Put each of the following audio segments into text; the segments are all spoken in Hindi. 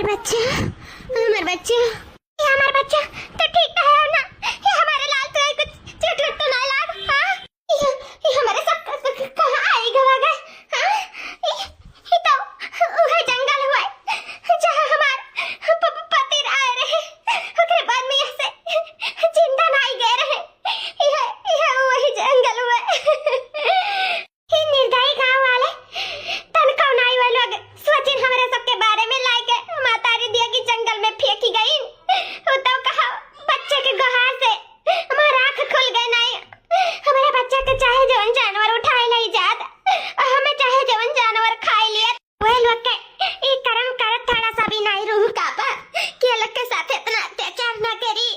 बच्चा, हमारे बच्चा, ये हमारे बच्चा तो ठीक तो है ना? ये हमारे लाल तो कुछ चोट तो ना लाग? हाँ, ये हमारे सब कहाँ आएगा वगैरह? हाँ, ये तो वह जंगल हुआ है जहाँ हमारे पति आए रहे, उसके बाद में ऐसे जिंदा नहीं गए रहे। यह वही जंगल हुआ है। ये निर्दयी गाँव वाले तनका नाई वाले लोग सोचिन हमारे सबके बारे में लाके माता री दिया की जंगल में फेंकी गई। वो तो कहा बच्चे के गुहार से हमारा आँख खुल गई। नहीं, हमारे बच्चे को चाहे जवन जानवर उठाए नहीं जात और हमें चाहे जवन जानवर खाए लिया। वह लोग के ये कर्म कर थोड़ा सा भी नहीं रूह कापा कि अलग के साथ इतना अत्याचार न करी।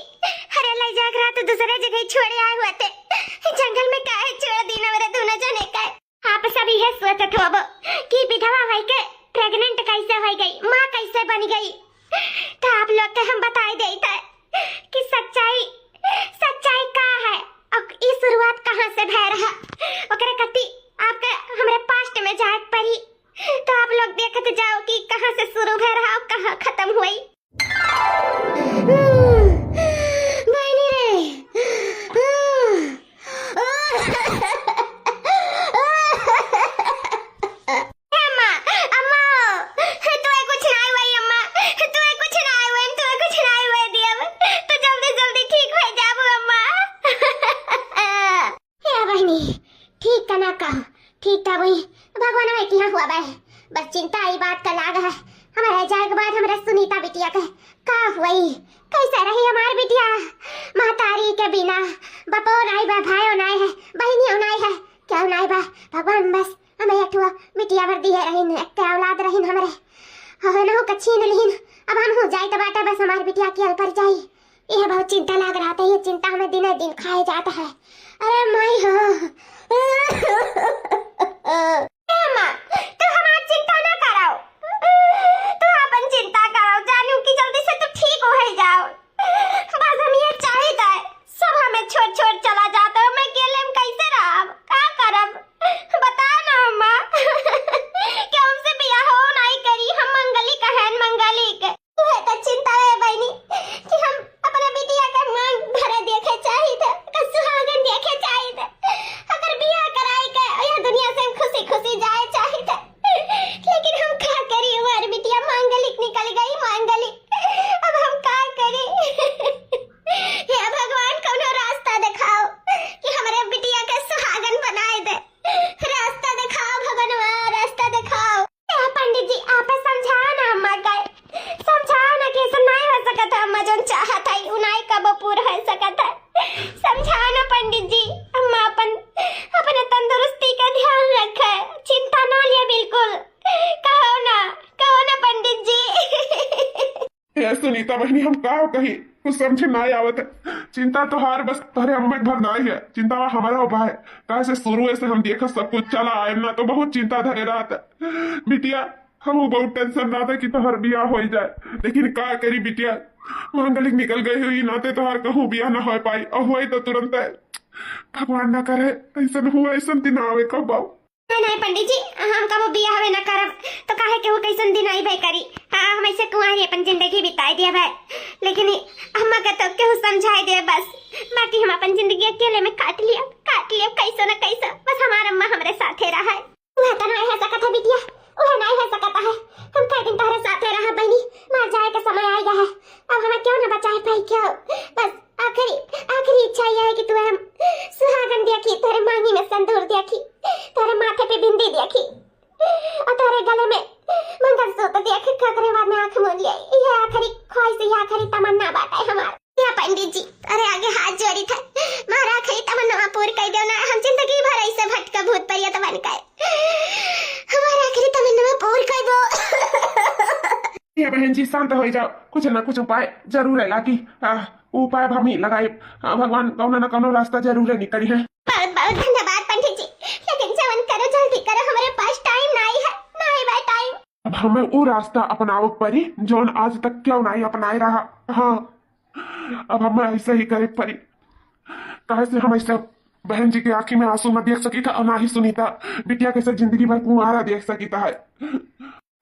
हरे ले जाग रहा तो दूसरे जगह छोड़े आए हुए थे। जंगल में काहे छोड़ दी नवरे दोनों जने का? आप सब यह सोचत हो कि विधवा भाई के प्रेग्नेंट कैसे हो गई, माँ कैसे बन गई? तो आप लोग के हम बताई देता है कि सच्चाई का है और ये शुरुआत कहाँ से भय रहा। ओकरे कति आपके हमारे पास्ट में जाए पड़ी तो आप लोग देखते जाओ कि कहाँ से शुरू भय रहा और कहाँ खत्म हुई। बहनी रे, बस चिंता आई बात का लाग है। हमारे जाए के बाद हमारे सुनीता बिटिया के का हुई, कैसे रही हमारी बिटिया? महतारी के बिना बपो नहीं बा, भाइयों नहीं है, बहनियों नहीं है, क्या नहीं बा? भगवान बस हमें एक बिटिया भर दी है रहीन, एक औलाद रहीन हमारे हो न हो कच्छी न लिहिन। अब हम हो जाए तो बाटा बस हमारी बिटिया की अल पर जाई। यह बहुत चिंता लग रहा था। ये चिंता हमें दिन दिन खाए जाता है। अरे माई हो तो हमारी चिंता ना कराओ, तो अपन चिंता कराओ, जानू कि जल्दी से तो ठीक हो जाओ। बस हम ये चाहता है सब हमें छोड़ छोड़ चला जाता है। मैं अकेले में कैसे रहब, का करब बता ना अम्मा। कि हमसे बियाह हो नहीं करी, हम मंगली कहन मंगली के तुहे तो चिंता है बहनी कि हम अपने बिटिया का मांग भरे देखे चाहिए, सुहागन देखे चाहिए। अगर बियाह कराई के यह दुनिया से खुशी खुशी जाए चाहिए, लेकिन हम क्या करी? हमारी बिटिया मांगलिक निकल गई, मांगलिक। अब हम क्या करें? हे भगवान, कौनो रास्ता दिखाओ कि हमारे बिटिया के सुहागन बनाए दे। रास्ता दिखाओ भगवान, रास्ता दिखाओ। पंडित जी आप समझाओ ना अम्मा का, समझाओ ना कि ऐसा नहीं हो सकता है। अम्मा जो चाहत है उनाई कब पूरा हो सकता है। समझाओ ना पंडित जी। अम्मा अपने तंदुरुस्ती का ध्यान रखे, चिंता ना लिया बिल्कुल। कहो ना पंडित जी। ये सुनीता बहनी हम का कही कुछ समझ ना आवत है। चिंता तो हार बस तोहरे अम्मा भर नहीं है, चिंता हमारा उपाय है। कैसे शुरू से हम देखा सब कुछ चला आए ना तो बहुत चिंता धरे रहा था बिटिया। हम बहुत टेंशन रहा था कि तोहर बियाह हो जाए, लेकिन का करी बिटिया मांगलिक निकल गई हुई नाते तोहर कहूँ बियाह ना हो पाई और हुई तो तुरंत भगवान ना करे ऐसा हुआ, ऐसा दिन आवे कब बाऊ। नहीं पंडित जी, हम कब बियाह ना करब तो काहे केहू कैसन दिन आई भाई करी। हाँ, हम ऐसे कुंवारी अपन जिंदगी बिताई दिया भाई, लेकिन अम्मा का तो केहू समझाई दे बस। बाकी हम अपन जिंदगी अकेले में काट लिया कैसे न कैसे। बस हमारा अम्मा हमारे साथे रहा है। वह तो नहीं है सकता है बिटिया, वह नहीं है सकता है। हम कई दिन तुम्हारे साथे रहा बहनी, मर जाए का समय आ गया है। अब हमें क्यों न बचाए भाई, क्यों? बस आखिरी इच्छा यह है कि तू हम सुहागन देखी, तेरे मांगी में संदूर देखी, तेरे माथे पे बिंदी देखी और तेरे गले में मंगलसूत्र देखी, खकरे बाद में आंख मूंद लिया। ये आखिरी ख्वाहिश, ये आखिरी तमन्ना बात है हमारी। या पंडित जी अरे आगे हाथ जोड़ी था, मारा आखिरी तमन्ना पूरी कर दो ना। हम जिंदगी भर ऐसे भटका भूत परियत बन गए, हमारा आखिरी तमन्ना पूरी कर दो। ये बहन जी शांत हो जाओ, कुछ ना कुछ उपाय जरूर है लागी। उपाय हम ही लगाए, भगवान कौन न कौन रास्ता जरूर निकली है। बहुत बहुत धन्यवाद पंडित जी, लेकिन जवन करो जल्दी करो, हमारे पास टाइम नहीं है, नहीं बा टाइम। अब हमें वो रास्ता अपनाव पड़ी जोन आज तक क्यों नहीं अपनाए रहा। हाँ, अब हमें ऐसे ही करे पड़ी। कहे से हम ऐसा बहन जी की आंखी में आंसू न देख सकी था और ना ही सुनीता बिटिया कैसे जिंदगी भर कुंवारा देख सकी था।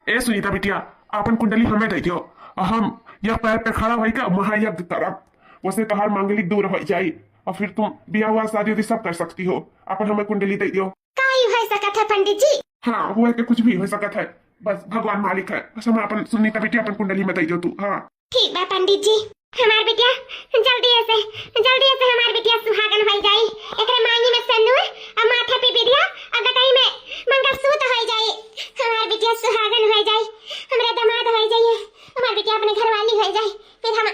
ए सुनीता बिटिया, अपन कुंडली हमें दे दियो, हम यह पैर पे खड़ा होई का महायज्ञ करब, वैसे तोहार मांगलिक दूर हो जाई और फिर तुम बिया हुआ शादी उदी सब कर सकती हो। अपन हमें कुंडली दे दियो। काई हो सकत है पंडित जी? हाँ हुए के कुछ भी हो सकत है, बस भगवान मालिक है। बस हमें अपन सुनीता बिटिया अपन कुंडली में दे दियो तू। हाँ ठीक बा पंडित जी, हमार बिटिया जल्दी से हमार बिटिया सुहागन हो जाई। एकरे मांगी में सन्नू और माथा पे बिदिया और गटाई में मंगलसूत्र हो जाई। हमार बिटिया सुहागन हो जाई, हमरे दामाद हो जाई, हमार बिटिया अपने घरवाली हो जाई। फिर हम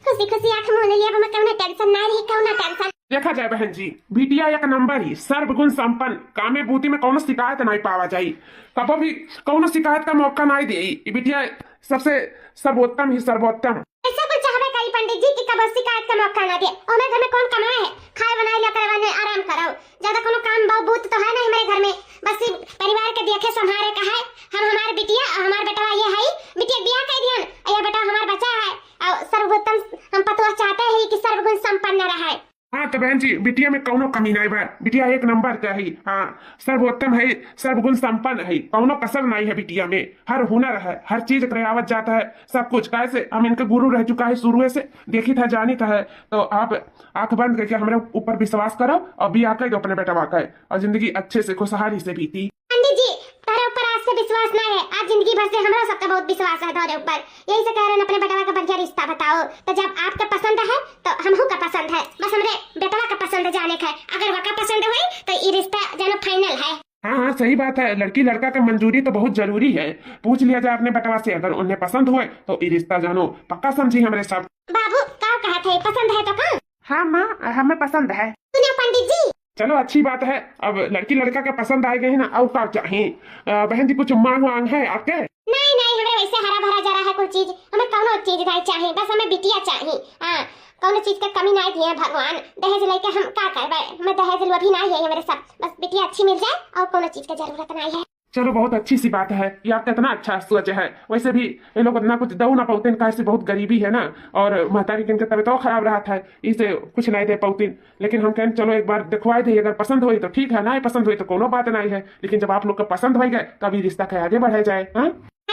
खुशी खुशी आंख मूंद लिया, हमें कौनो टेंशन ना रही, कौनो टेंशन। देखा जाए बहन जी, बिटिया एक नंबर ही सर्वगुण संपन्न, कामे बूती में कौनो शिकायत नहीं पावा जाई, कबो भी कौनो शिकायत का मौका नहीं दे। बिटिया सबसे सर्वोत्तम ही सर्वोत्तम। ऐसा कुछ चाहबे करी पंडित जी कि कबो शिकायत का मौका ना दे। और मेरे घर में कौन कमाए है? खाए बनाए ला करवाने आराम कराओ, ज्यादा कोनो काम बहुत तो है नहीं हमारे घर में, बस परिवार के देखे संभाले का है। हम हमारे बिटिया और हमारे बेटा ये है, बिटिया बियाह कर दियन, ये बेटा हमारा बच्चा है और सर्वोत्तम हम पतवा चाहते हैं कि सर्वगुण संपन्न रहे। हाँ तो बहन जी, बिटिया में कौनो कमी नहीं बा, बिटिया एक नंबर का है। हाँ सर्वोत्तम है, सर्वगुण संपन्न है, कौनो कसर नहीं है बिटिया में। हर हुनर है, हर चीज करावत जाता है, सब कुछ। कैसे हम इनके गुरु रह चुका है शुरू से, देखी था जानी था है। तो आप आंख बंद करके हमारे ऊपर विश्वास करो और बियाह कर दो अपने बेटा वाका, और जिंदगी अच्छे से खुशहाली से बीती। पंडित जी तारे ऊपर आज से विश्वास ना है, आज जिंदगी भर से हमारा सबका बहुत विश्वास है तारे ऊपर। यही से कह रहे हैं अपने बेटवा का बढ़िया रिश्ता बताओ। तो जब आपका पसंद है तो हमहू का पसंद है, बस हमरे बेटवा का पसंद जाने का है। अगर वका पसंद हुई तो ये रिश्ता जानो फाइनल है। हाँ हाँ सही बात है, लड़की लड़का का मंजूरी तो बहुत जरूरी है। पूछ लिया जाए अपने बेटवा से, अगर उन्हें पसंद हुए तो ये रिश्ता जानो पक्का समझी हमारे सब। बाबू का कहा थे पसंद है तो कहा? हाँ माँ हमें पसंद है। सुनिए पंडित जी, चलो अच्छी बात है, अब लड़की लड़का के पसंद आए गए हैं ना, और क्या चाहिए। बहन जी कुछ मांग वांग है आपके? नहीं नहीं, हमें वैसे हरा भरा जा रहा है कोई चीज, हमें कौनो चीज नहीं चाहिए, बस हमें बिटिया चाहिए। हाँ कौनो चीज का कमी नहीं दिए भगवान, दहेज लेके हम क्या करबे, हमें दहेज अभी नहीं है मेरे सब, बस बिटिया अच्छी मिल जाए और कौनो चीज की जरूरत नहीं है। चलो बहुत अच्छी सी बात है, ये आपका इतना अच्छा सोच है। वैसे भी ये लोग ना कुछ दऊ ना पाउतीन, कैसे बहुत गरीबी है ना, और महतारी की तबियत खराब रहा था, इसे कुछ नहीं दे पाउतीन। लेकिन हम कहें चलो एक बार दिखवाए थे, अगर पसंद हुई तो ठीक है, ना पसंद हुई तो कोनो बात नहीं है। लेकिन जब आप लोग का पसंद हो गए तभी रिश्ता के आगे बढ़ाया जाए। हाँ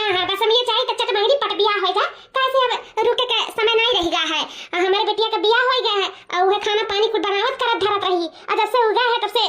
हाँ बस हम ये चाहिए तो चट महंगी पट बियाह हो जाए, कैसे अब रुके के समय नहीं रह गया है। हमारे बेटिया का बियाह हो गया है और वह खाना पानी कुछ बनावत करत धरत रही, और जब से हो गया है तब से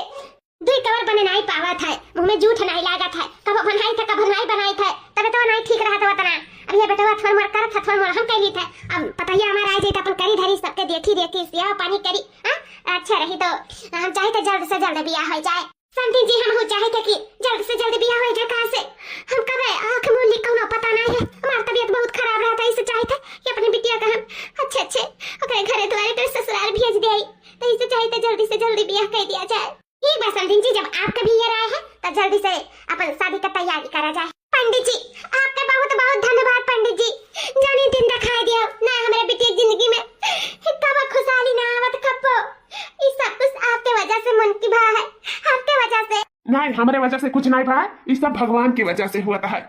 दुई कवर बने नहीं पावा था, मुंह में जूठ नहीं लागा था, कब बनाई था कब नहीं बनाई था, तब तो नहीं ठीक रहा था उतना। अब ये बेटा थोड़ा मोर करत था, थोड़ा मोर हम कही था, अब पता ही हमारा आ जाए तो अपन करी धरी सबके देखी देखी बियाह पानी करी। हां अच्छा रही तो हम चाहे तो जल्द से जल्द बियाह हो जाए। समथिंग जी हम हो चाहे थे कि जल्द से जल्द बियाह हो जाए, कहां से हम कब आंख मूंद ली कोनो पता नहीं है। हमारी तबीयत बहुत खराब रहा था, इसे चाहे थे कि अपनी बिटिया का हम अच्छे अपने घरे द्वारे तो ससुराल भेज दे, तो इसे चाहे तो जल्दी से जल्दी बियाह कर दिया जाए। ठीक बात समथिंग जी, जब आपका भी ये राय है तो जल्दी से अपन शादी का तैयारी करा जाए। पंडित जी आपका बहुत बहुत धन्यवाद पंडित जी, जाने दिन दिखाई दिया ना हमारे बेटी की जिंदगी में कब खुशहाली ना आवत कब, ये सब कुछ आपके वजह से मन की भा है, आपके वजह से नहीं, हमारे वजह से कुछ नहीं भाई, ये सब भगवान की वजह से हुआ है।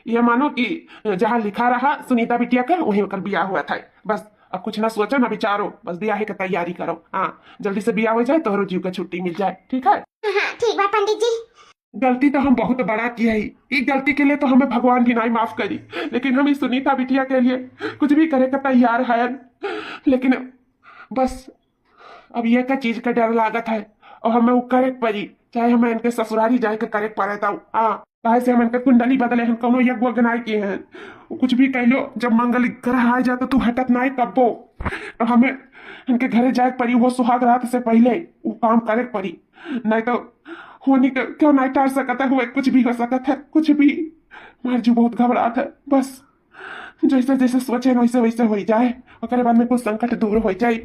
ये मानो कि जहाँ लिखा रहा सुनीता बिटिया का वहीं कल बियाह हुआ था। बस अब कुछ ना सोचो ना विचारो, बस बियाह की तैयारी करो। हाँ जल्दी से बियाह हो जाए तो जीव का छुट्टी मिल जाए। ठीक है हाँ ठीक है पंडित जी। गलती तो हम बहुत बड़ा किया ही, इस गलती के लिए तो हमें भगवान भी नहीं माफ करी, लेकिन हम इस सुनीता बिटिया के लिए कुछ भी करे का तैयार है। लेकिन बस अब यह का चीज का डर लागत है, और हमें वो करे पड़ी, चाहे हमें इनके ससुरारी जाए के करे पड़े था। हाँ से हम इनके कुंडली बदले, हम कौनो यज्ञ वज्ञ नहीं किए हैं, कुछ भी कह लो, जब मंगल ग्रह आ जाए तो तू हटत नहीं कब्बो, तो हमें इनके घरे जाए पड़ी, वो सुहाग रात से पहले वो काम करे पड़ी, नहीं तो होने के क्यों नहीं टार सकता हुए, कुछ भी हो सकता है, कुछ भी। मार्जू बहुत घबराहट है, बस जैसे जैसे सोचे वैसे वैसे हो जाए, और बाद में कुछ संकट दूर हो जाए।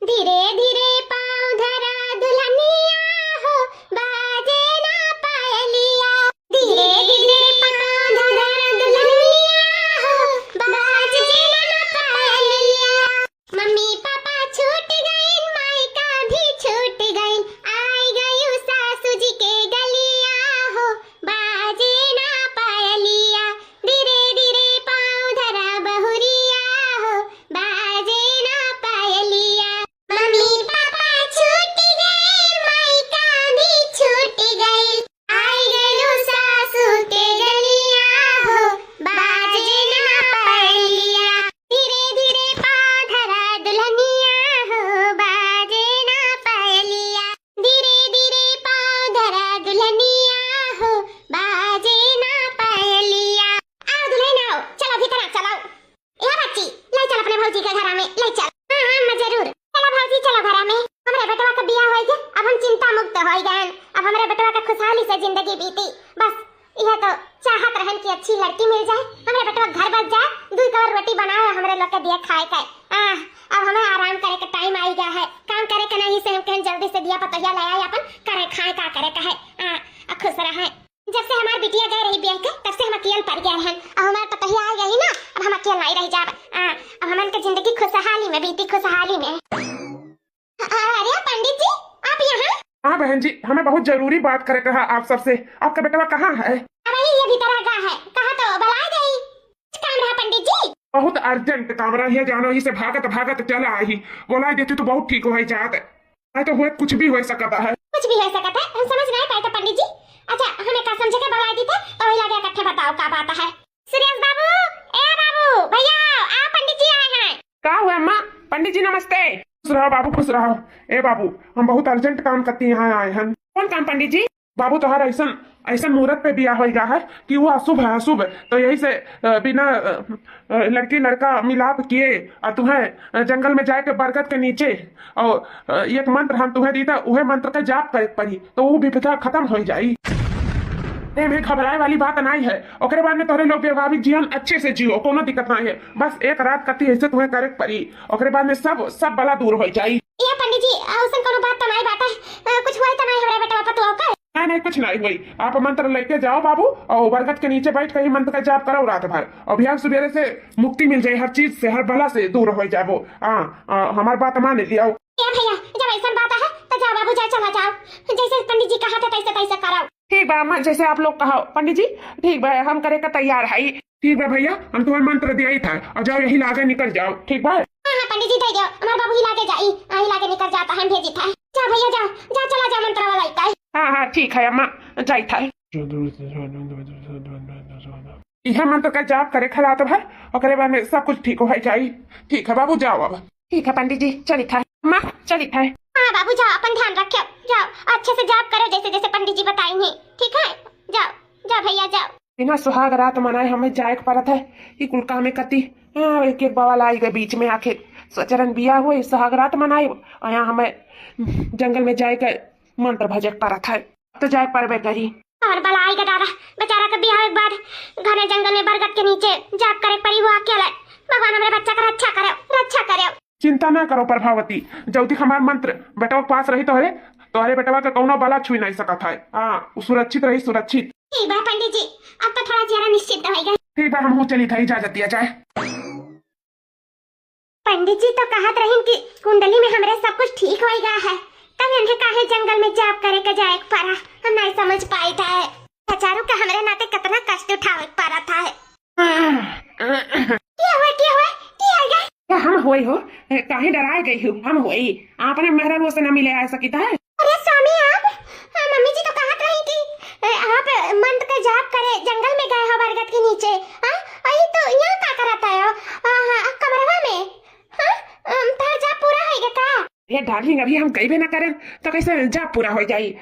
धीरे धीरे पाँव धरा दुल्हनिया हो, बाजे ना पायलिया, धीरे धीरे पाँव धरा दुल्हनिया हो, बाजे ना पायलिया। मम्मी पापा छूट गए, मायका भी छूट गई, आई गई सासू जी के गलिया हो, बाजे ना पायलिया, धीरे धीरे पाँव धरा बहुरिया हो, बाजे ना पायलिया। मम्मी पापा होती। बस यह तो चाहत रहन की अच्छी लड़की मिल जाए, हमारे बेटवा घर बस जाए, 2 कवर रोटी बनाओ हमारे लोग के दिया खाए खाए। अब हमें आराम करे का टाइम आई गया है, काम करे का नहीं से हम कहीं जल्दी से दिया पतोहिया लाया अपन करे खाए का करे का है। अब खुश रहे। जब से हमारी बिटिया गए रही बिया के तब से हम अकेले पड़ गए हैं। अब हमारे पतोहिया आ गई ना, अब हम अकेले नहीं रह जाब। अब हमारे की जिंदगी खुशहाली में बीती, खुशहाली में। अरे पंडित जी आप यहाँ? हाँ बहन जी, हमें बहुत जरूरी बात करे कहा आप सबसे। आपका बेटवा कहाँ है? अरे ये भीतर आगा है, कहा तो बुला गई। काम रहा पंडित जी? बहुत अर्जेंट काम रहा, जानो ही से भागत भागत चला आई। बोला देती तो बहुत ठीक हो जात। तो हुए कुछ भी हो सकता है, कुछ भी हो सकता है, हम समझ नहीं पाए तो पंडित जी। अच्छा हमें का समझे के बुला दी थे तो वही लगे इकट्ठे बताओ का बात है। सुरेश बाबू, ए बाबू भैया आ पंडित जी आए हैं। क्या हुआ अम्मा? पंडित जी नमस्ते। खुश रहो बाबू, खुश रहो। ए बाबू हम बहुत अर्जेंट काम करती यहाँ आए हैं। कौन काम पंडित जी? बाबू तुम्हारा ऐसा मुहूर्त पे बिया हो गया है कि वो अशुभ है, अशुभ। तो यही से बिना लड़की लड़का मिलाप किए और तुम्हें जंगल में जाके बरगद के नीचे और एक मंत्र हम तुम्हें दी था, वह मंत्र का जाप करे पड़ी तो वो विपदा खत्म हो जाई। में घबराए वाली बात नहीं है। ओकरे बाद में तोहरे लोग वैवाहिक जीवन अच्छे से जियो, कोनो दिक्कत नहीं है। बस एक रात कती ऐसे तुम्हें करे पड़ी, ओकरे बाद में सब बला दूर हो जाई। ये पंडित जी औसन कोनो बात तो नहीं बात है, कुछ हुआ तो नहीं हमारे बेटा पतो का? नहीं कुछ नहीं हुई। आप मंत्र लेके जाओ बाबू और बरगद के नीचे बैठ कर मंत्र का जाप करो रात भर, और बिहार सवेरे से मुक्ति मिल जाए, हर चीज से हर बला से दूर हो जाए। वो हमारी बात मान लिया भैया। जब ऐसा बात है तो जाओ बाबू जा, चला जाओ, जैसे पंडित जी कहा था तैसे करो। ठीक बा अम्मा, जैसे आप लोग कहो पंडित जी। ठीक बा, हम करे का तैयार है। ठीक बा भैया, हम तुम्हें मंत्र दिया ही था, और जाओ यही लागे निकल जाओ। ठीक बा? हाँ पंडित जी दे दो, हमारे बाबू ही लागे जाई, ही लागे निकल जाता है, भेजी था। जा भैया जा, चला जा मंत्र वाला इतना। हाँ ठीक है अम्मा, जाई था। यह मंत्र का जाप करे खरात भर, और बाद में सब कुछ ठीक हो जाई। ठीक है बाबू जाओ अब। ठीक है पंडित जी, चली था अम्मा, चली था। हाँ बाबू जाओ, अपन ध्यान रखो, जाओ अच्छे से जाप करो जैसे जैसे पंडित जी बताएंगे। ठीक है जाओ भैया जाओ। बिना सुहाग रात मनाए हमें जाए परत है, ये कुल काम कती। एक बवाल आई गए बीच में, आखिर स्वचरण बिया हुए सुहाग रात मनाए, और यहाँ हमें जंगल में जाए कर मंत्र भजे परत है, तो जाए परबे करी। और बलाई का दादा बेचारा का बियाह के बाद घने जंगल में बरगद के नीचे जाप करे पड़ी, वो अकेला। भगवान हमारे बच्चा का रक्षा करे। चिंता ना करो प्रभावती, जब तक हमारा मंत्र बेटवा के पास रही तोहरे बेटवा का कौनो बाला छुई नहीं सकता है। सुरक्षित रही, सुरक्षित। ठीक है पंडित जी, अब तो थोड़ा ज्यादा निश्चित हो गया। ठीक है, हम चली था, इजाजत दिया जाए। पंडित जी तो कहत रही कि कुंडली में हमारे सब कुछ ठीक हो गया है, तब इन्हें काहे जंगल में जाप करे के जाए पड़ा, हम नहीं समझ पाए था। बेचारों का हमारे नाते कितना कष्ट उठावे पड़ा था। क्या हम होई हो, काहे डराए गई हो? हम होई आपने मेहरान से न मिले आ सकता है। अरे स्वामी आप, मम्मी जी तो कहत रही कि आप मंत्र का जाप करे जंगल में गए हो बरगद के नीचे। अई तो यहाँ का करता है कमरवा में? तार जाप पूरा होएगा का? ये डार्लिंग, अभी हम कहीं भी ना करें तो कैसे जाप पूरा हो जाई?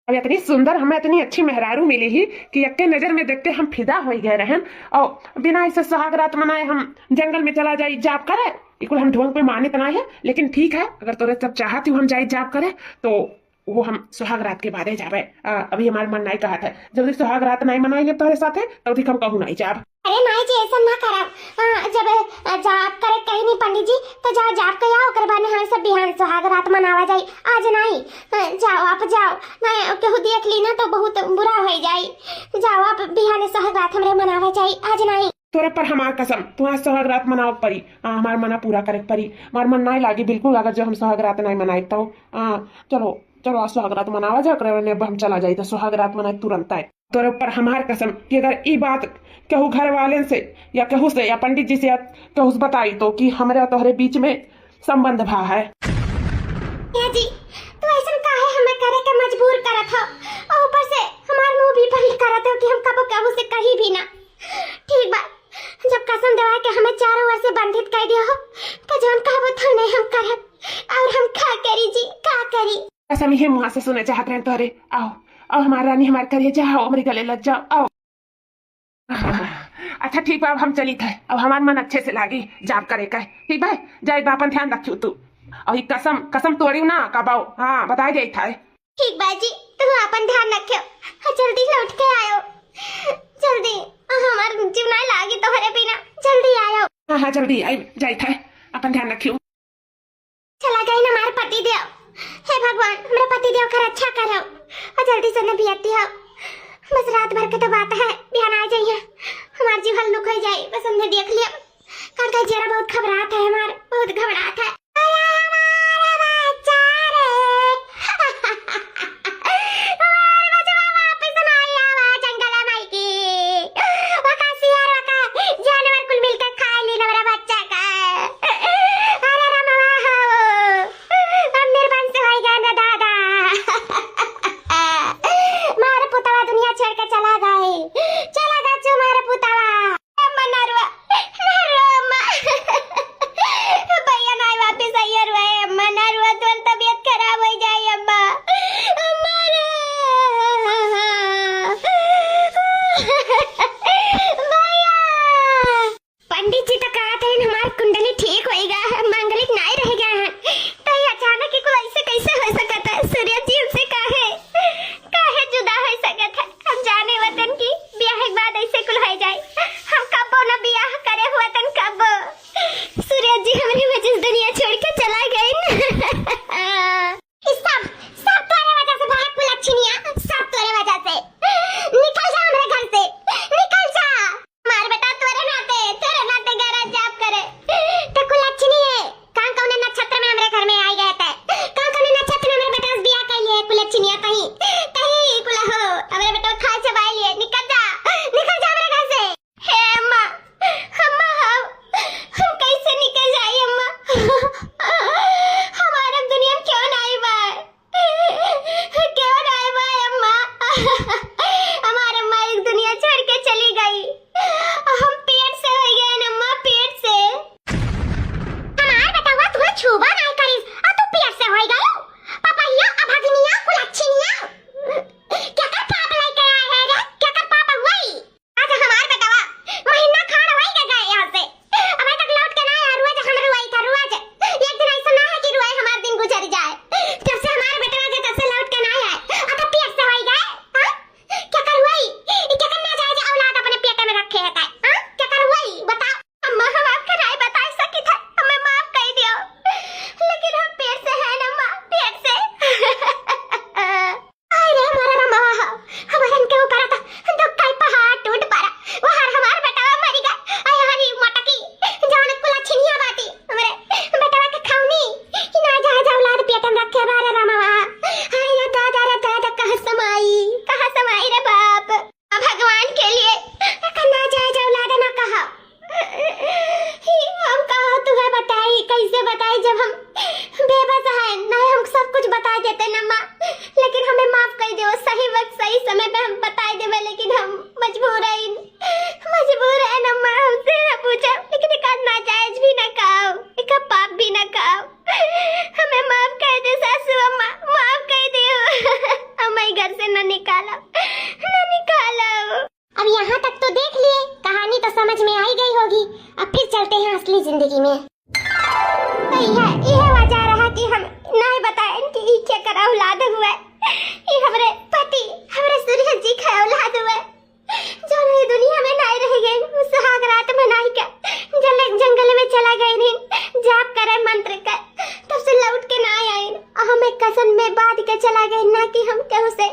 अब इतनी सुंदर हमें इतनी अच्छी मेहरारू मिली ही कि यक्के नजर में देखते हम फिदा हो गए रहन, और बिना ऐसे सुहाग रात मनाए हम जंगल में चला जाए जाप करे। इकुल हम ढोंग पे माने तना है, लेकिन ठीक है, अगर तोरे सब चाहती हम जाए जाप करे तो वो हम सुहाग रात के बाद जावे। अभी हमारे मन नहीं कहा था, जल्दी सुहाग रात नहीं मनाएंगे तुम्हारे साथ है तब हम कहूँ नहीं जाब। अरे नहीं जी ऐसा ना करा, जब जाप करे कहीं नहीं पंडित जी तो जाओ जाप के आओ, ओकर बाद में हमें सब बिहान सुहाग रात मनावा जाए। आज नहीं, जाओ आप जाओ, नहीं केहू देख ली ना तो बहुत बुरा हो जाए। जाओ आप बिहान सुहाग रात हमरे मनावा जाए, आज नहीं। तोरे पर हमार कसम, तुम्हारा सुहाग रात मनाओ परी, हमार मना पूरा करे परी। हमार मन नहीं लागी बिल्कुल अगर जो हम सुहाग रात नहीं मनाए तो। चलो आज सुहाग रात मनावा जा, हम चला जाए तो सुहाग रात मनाए तुरंत आए। तोरे ऊपर हमार कसम कि अगर ये बात कहू घर वाले से या कहू से या पंडित जी से या कहू से बताई तो कि हमारे और तोहरे बीच में संबंध भा है। जी तो ऐसा काहे हमें करे के मजबूर करत हो, और ऊपर से हमार मुंह भी बंद करत हो कि हम कबो कहू से कहीं भी ना। ठीक बा, जब कसम देवा के हमें चारों ओर से बंधित कर दिया हो तो जौन कहबो तो नहीं हम करत, और हम का करी जी, का करी? कसम ही मुँह से सुने चाहत रहे तोहरे। आओ हमारा रानी, हमारे करिए जाओ, हमारे गले लग जाओ, आओ। अच्छा ठीक बा, अब हम चली थे, अब हमार मन अच्छे से लागी जाप करे का। ठीक बा, जाए बापन ध्यान रखियो तू, और कसम तोड़ी ना कबाओ। बताई जाई था। ठीक बाजी, तुम अपन ध्यान रखियो, जल्दी लौट के आयो, जल्दी, हमार जीव नहीं लागी तोहरे बिना, जल्दी आयो। हाँ हाँ जल्दी आई जाई था, अपन ध्यान रखियो। चला गई ना हमारे पति देव, हे भगवान मेरे पति देव का रक्षा करो और जल्दी से न बियती हो। बस रात भर के तो बात है, बिहान आ जाइए, हमार जीव हल्लुक हो जाए, बस हमने देख लिया। काका जरा बहुत घबराहट है, हमार बहुत घबराहट है। जिंदगी में यह वजह रहा कि हम नहीं बताएं कि ई क्या कर औलाद हुआ ये हमरे पति हमरे सूर्य जी का औलाद हुआ जो ये दुनिया में नहीं रह गए सुहाग रात में नहीं का जंगल में चला गए नहीं जाप करे मंत्र का तब से लौट के ना आए हमें कसम में बांध के चला गए ना कि हम केहू से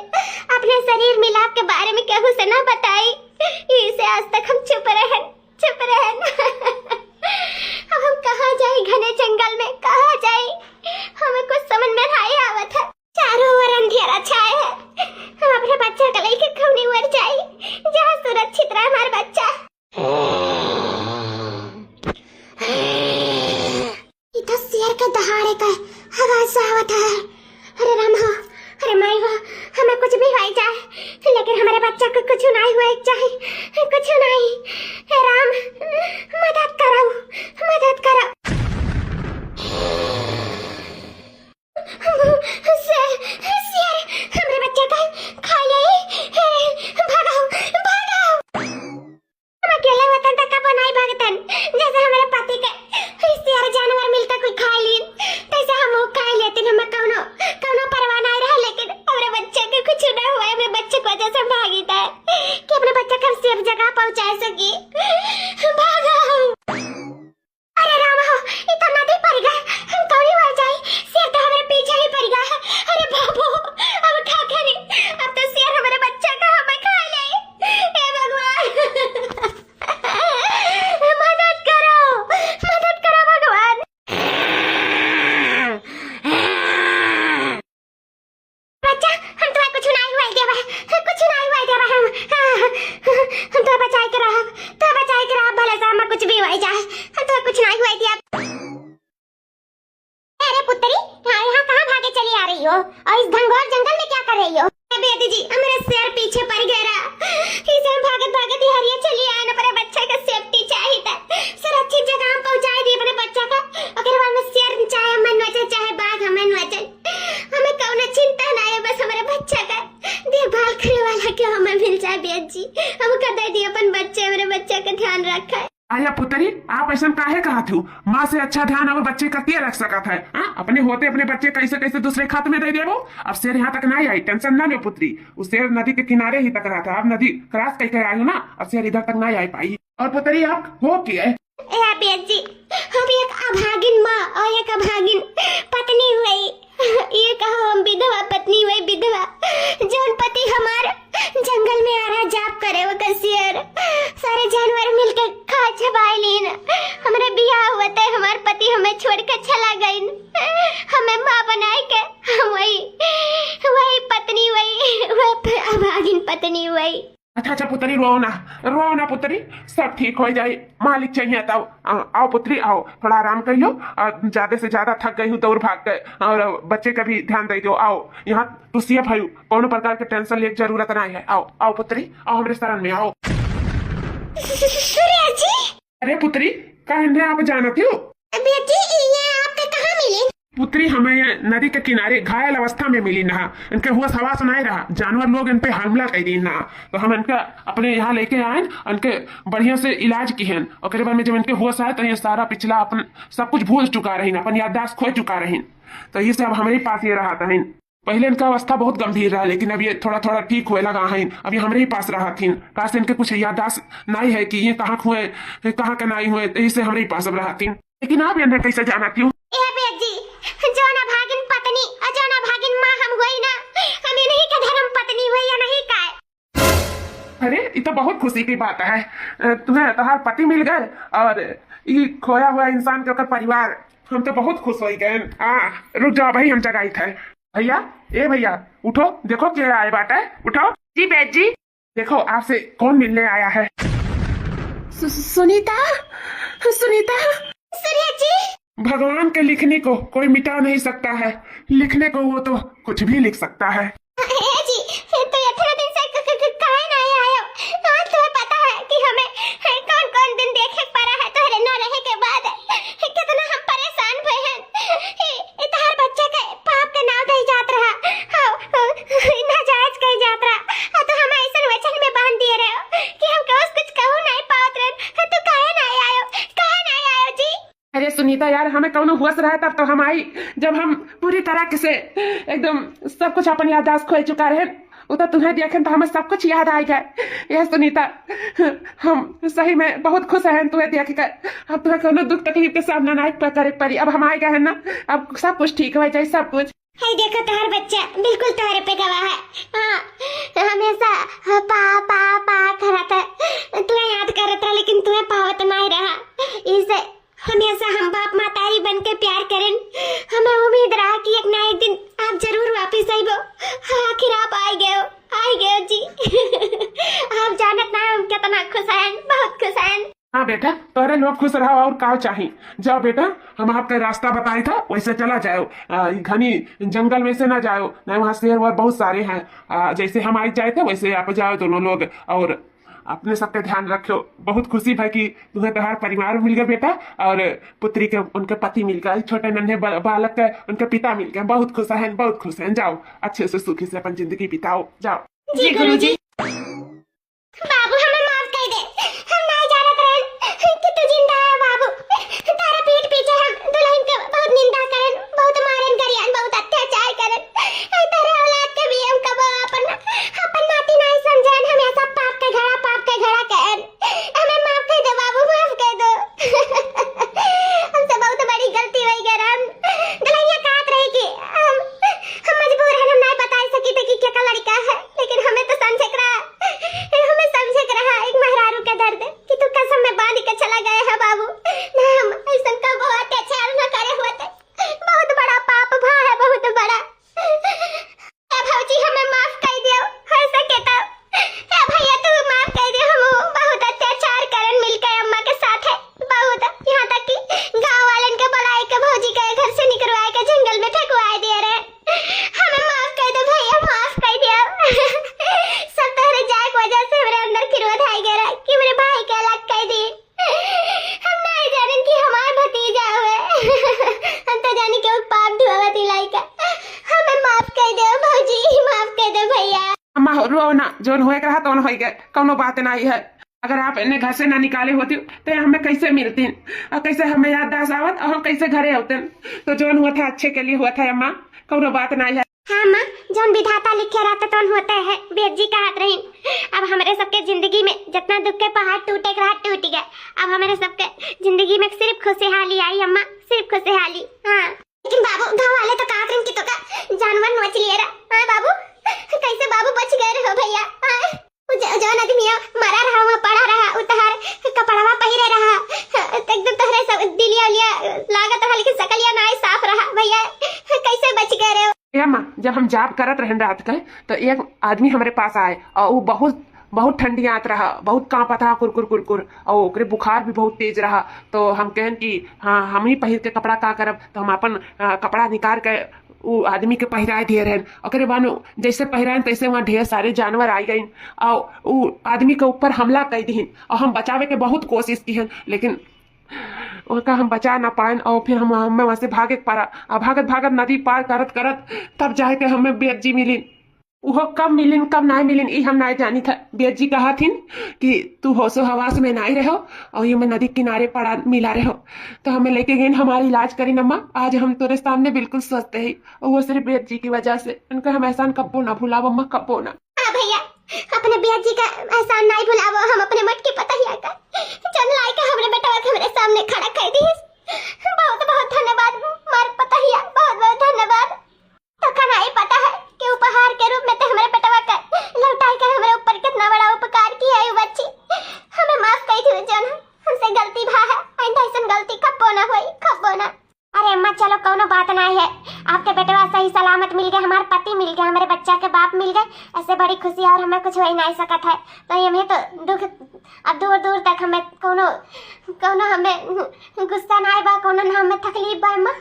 अपने शरीर मिलाप के बारे में केहू से ना बताई इसे आज तक हम चुप रहे अब हम कहाँ जाए घने जंगल में कहाँ जाए हमें कुछ समझ में नहीं आवत है चारों ओर अंधेरा छाया है हम अपने बच्चा को लेकर खौनी मर जाए जहाँ सुरक्षित रहे हमारा बच्चा इधर शेर के दहाड़े का आवाज आवत है अरे राम हो अरे माई हो हमें कुछ भी हो जाए लेकिन हमारे बच्चा को कुछ नहीं हुआ चाहिए कुछ नहीं हे राम मदद करो शेर हमारे बच्चे को खा ले भागो हम अकेले होतन तक कब नहीं भागतन जैसे हमारे पति के शेर जानवर मिलता कोई खा ली तैसे हम खा लेते हम कौनो परवाह नहीं रहा लेकिन कि अपने बच्चे को सेफ जगह पहुंचा सके। भागा अरे रामा हो इतना नदी पड़ गया, हम थोड़ी मर जाए, शेर तो हमारे पीछे ही पड़ गया है। अरे बाबू अब क्या करें, अब तो शेर हमारे बच्चे का हमें खा ले। हे भगवान मदद करो भगवान। बच्चा हम तुम्हें कुछ नहीं हुआ देवा, कुछ नहीं हुआ देवा, हम तो बचाए के रहा भले से हमें कुछ भी हो जाए, हम तो कुछ नहीं हुआ दिया। अरे पुत्री यहाँ कहाँ भागे चली आ रही हो और इस घंघोर जंगल में क्या कर रही हो? बेटी जी हमारे शेर पीछे पड़ गया, इसे हम भागत हरिया चली आए ना, पर बच्चे का सेफ्टी चाहिए था, सुरक्षित जगह हम पहुंचाए दिए अपने बच्चा का। अगर बाद में शेर चाहे मन वचन चाहे बाघ हमें वचन, हमें कौन चिंता ना है, बस हमारे बच्चा का देखभाल करे वाला क्यों हमें मिल जाए। बेटी जी हम कर दिए अपन बच्चे, मेरे बच्चे का ध्यान रखा है। आया पुत्री आप ऐसा काहे कहा थे? माँ से अच्छा ध्यान और बच्चे का क्या रख सका था? अपने होते अपने बच्चे कैसे कैसे दूसरे खाते में दे दे वो। अब शेर यहाँ तक नहीं आई, टेंशन ना लो पुत्री, उस शेर नदी के किनारे ही तक रहा था, अब नदी क्रॉस करके आई हो ना, अब शेर इधर तक नहीं आई पाई। और पुत्री आप हो क्या है? जी हम एक अभागिन माँ और एक अभागिन पत्नी हुई, ये कहो हम विधवा पत्नी हुई, विधवा जौन पति हमार जंगल में आ रहा जाप करे वो शेर, सारे जानवर मिलकर खा छबाई लीन, हमारे बियाह हुआ था, हमारे पति हमें छोड़ कर चला गई, हमें माँ बनाए के वही पत्नी वही अभागिन पत्नी हुई। अच्छा पुत्री रो ना पुत्री, सब ठीक हो जाए, मालिक चाहिए तब। आओ पुत्री आओ, थोड़ा आराम कर लो, ज्यादा से ज्यादा थक गई हूँ दौड़ भाग गए, और बच्चे का भी ध्यान दे दो। आओ यहाँ तू सेफ है, कौन प्रकार के टेंशन ले जरूरत नहीं है। आओ आओ पुत्री आओ हमारे शरण में आओ। अरे पुत्री कहाँ आप जाना थी? बेटी ये आपके कहाँ मिले? पुत्री हमें नदी के किनारे घायल अवस्था में मिली ना, इनके हुआ हवा सुनाई रहा, जानवर लोग इन पे हमला कर दी ना, तो हम इनका अपने यहाँ लेके आए, इनके बढ़िया से इलाज किए, और बाद में जब इनके होश आए तो ये सारा पिछला अपन सब कुछ भूल चुका रही, अपन याददाश्त खो चुका रही, तो ये सब हमारे पास ये रहा था। पहले इनका अवस्था बहुत गंभीर रहा, लेकिन अब ये थोड़ा थोड़ा ठीक हुए लगा है, अभी हमारे ही पास रहा थी, काश इनके कुछ याददाश्त नहीं है कि ये कहाँ हुए कहाँ के नहीं हुए, इससे हमारे ही पास अब रहा थी। लेकिन आप इन्हें कैसे जाना क्यों? जौन भागिन पत्नी और जौन भागिन माँ हम हुई ना, हमें नहीं का धर्म पत्नी हुई या नहीं का। अरे ये तो बहुत खुशी की बात है, तुम्हें तुम्हार पति मिल गए और ये खोया हुआ इंसान के परिवार, हम तो बहुत खुश हो गए। रुक जाओ भाई, हम जगाई थे। भैया ए भैया उठो, देखो क्या आए बात है, उठो। जी बैद जी देखो आपसे कौन मिलने आया है। सुनीता सुनीता सूर्या जी भगवान के लिखने को कोई मिटा नहीं सकता है, लिखने को वो तो कुछ भी लिख सकता है। जी फिर तो इतने दिन से कहीं नहीं आए हो, आज तुम्हें पता है कि हमें कौन कौन दिन देखे पड़ा है तुम्हारे न रहे के बाद, कितना हम परेशान हुए हैं। इधर बच्चे के पाप के नाव कहीं जात रहा, नाजायज कहीं जात रहा, तो हमें ऐसा वचन में बांध दिए रहे हो कि हम कुछ कहू नहीं पात रहे, तो काहे नहीं आयो जी? अरे सुनीता यार, हमें कौन होश रहा तब तो हम आई, जब हम पूरी तरह से एकदम सब कुछ अपन याददाश्त खो चुका रहे, वो तो तुम्हें देखे तो हमें सब कुछ याद आ गया। ये सुनीता हम सही में बहुत खुश हैं तुम्हें देख कर, अब तुम्हें कोनो दुख तकलीफ के सामना नहीं करे पड़ी, अब हम आ गए हैं ना, अब सब कुछ ठीक हो जाए सब कुछ। है देखो तुम्हारा बच्चा बिल्कुल तुम्हारे पे गवाह है, हाँ हमेशा पा पा पा कर रहा था, तुम्हें याद कर रहा था, लेकिन तुम्हें पावत नहीं रहा, इसे हमेशा हम बाप मातारी बन के प्यार करें, हमें उम्मीद रहा कि एक ना एक दिन आप जरूर वापस आइबो, आखिर आप आ गए हो जी। आप जानत ना हम कितना खुश हैं, बहुत खुश हैं। हाँ बेटा तोरे लोग खुश रहो और का चाहिए, जाओ बेटा हम आपका रास्ता बताए था वैसे चला जाओ, घनी जंगल में से ना जाओ, नहीं वहाँ शेर और बहुत सारे हैं, जैसे हम आई जाए थे वैसे आप जाओ दोनों लोग, और अपने सबका ध्यान रखो। बहुत खुशी भाई कि तुम्हें तुम्हारा परिवार मिल गया बेटा, और पुत्री के उनके पति मिल गए, छोटे नन्हे बालक के उनके पिता मिल गए, बहुत खुश हैं बहुत खुश हैं। जाओ अच्छे से सुखी से अपन जिंदगी बिताओ, जाओ। जी गुरुजी। बाबू हमें माफ कर दे, हम नहीं जानत रहे कि तू जिंदा है बाबू, तारा पीठ पीछे हम दुल्हन के बहुत निंदा करन, बहुत मारन करियन, बहुत अत्याचार करन, तारा औलाद के भी हम कब अपन नाती नहीं समझन, हमेशा जोन होए रहा तो हो गए, कौनो बात नहीं है। अगर आप इन्हें घर से ना निकाले होती तो हमें कैसे मिलती और कैसे हमें याददाश्त आवत और हम कैसे घरे होते। तो जोन हुआ था अच्छे के लिए हुआ था अम्मा, कौनो बात नहीं है। हाँ माँ, जोन विधाता लिखे रहता तो होता है, बेद जी कहत रही। अब हमारे सबके जिंदगी में जितना दुख के पहाड़ टूटे रहा टूट गए। अब हमारे सबके जिंदगी में सिर्फ खुशहाली आई अम्मा, सिर्फ खुशहाली। हाँ लेकिन बाबू गाँव वाले तो कहा की तो का जानवर नोच लिए रहा। हाँ बाबू, कैसे बाबू बच गए रहो भैया। हाँ जौन आदमी मरा रहा हुआ पड़ा रहा उतार कपड़वा पहिरे रहा एकदम तहरे सब दिलिया उलिया लागत रहा, लेकिन सकलिया नाई साफ रहा भैया। कैसे बच गए रे अम्मा? जब हम जॉब करत रहे रात के तो एक आदमी हमारे पास आए और वो बहुत ठंडी आत रहा, बहुत कांपत रहा, कुरकुर कुरकुर, और ओकरे बुखार भी बहुत तेज रहा। तो हम कहन कि हाँ हम ही पहिर के कपड़ा का करब, तो हम अपन कपड़ा निकाल के वो आदमी के पहिराए दिए रहे। ओकरे बाद जैसे पहिराए तैसे वहाँ ढेर सारे जानवर आ गए और वो आदमी के ऊपर हमला कर दी और हम बचावे के बहुत कोशिश की है, लेकिन उनका हम बचा ना पाए और फिर हम हमें वहां से भागे पड़ा। और भागत भागत नदी पार करत करत तब जाके हमें बेद जी मिली। वो कब मिलिन कब ना मिलिन ये हम नहीं जानी था। बेद जी कहा थी कि तू होशो हवास में नहीं रहो और ये मैं नदी किनारे पड़ा मिला रहो। तो हमें लेके गए हमारी इलाज करी अम्मा। आज हम तेरे सामने बिल्कुल स्वस्थ है और वो सिर्फ बेद जी की वजह से। उनका हम एहसान कब्बो ना भुलाओ अम्मा, कब्बो ना। हाँ भैया, अपने बेद जी का एहसान नहीं भुलाओ। हम अपने मट के पता ही आका चल लाई का हमरे बेटा के हमरे सामने खड़ा कर दी। बहुत बहुत धन्यवाद मार पता ही, बहुत बहुत धन्यवाद। तो खाना ही पता है कि उपहार के रूप में तो हमारे बेटवा का लौटाई कर हमारे ऊपर कितना बड़ा उपकार किया है। बच्ची हमें माफ कर दी जन, हमसे गलती भा है, आइंदा ऐसा गलती कब्बो ना होई, कब्बो ना। अरे अम्मा चलो कौनो बात नहीं है, आपके बेटवा सही सलामत मिल गया, हमारे पति मिल गया, हमारे बच्चा के बाप मिल गए, ऐसे बड़ी खुशी और हमें कुछ हो ही नहीं सकता है। तो हमें तो दुख अब दूर दूर तक हमें कोनो हमें गुस्सा नहीं बा, कोनो ना हमें तकलीफ बा अम्मा।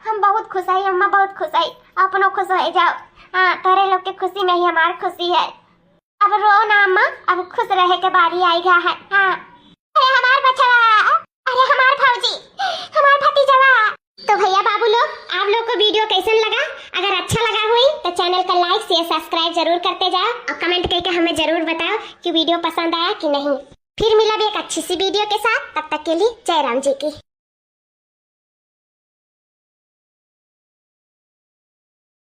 हम बहुत खुश है अम्मा, बहुत खुश है। अपनो खुश हो जाओ। हाँ तोरे लोग की खुशी में ही हमारी खुशी है। अब रो ना अम्मा, अब खुश रहे के बारी आई गया है। हाँ अरे हमार बचवा, अरे हमार फौजी, हमार भतीजवा। तो भैया बाबू लोग, आप लोग को वीडियो कैसा लगा? अगर अच्छा लगा हुई तो चैनल को लाइक शेयर सब्सक्राइब जरूर करते जाओ और कमेंट करके हमें जरूर बताओ कि वीडियो पसंद आया कि नहीं। फिर मिला भी एक अच्छी सी वीडियो के साथ, तब तक के लिए जय राम जी की।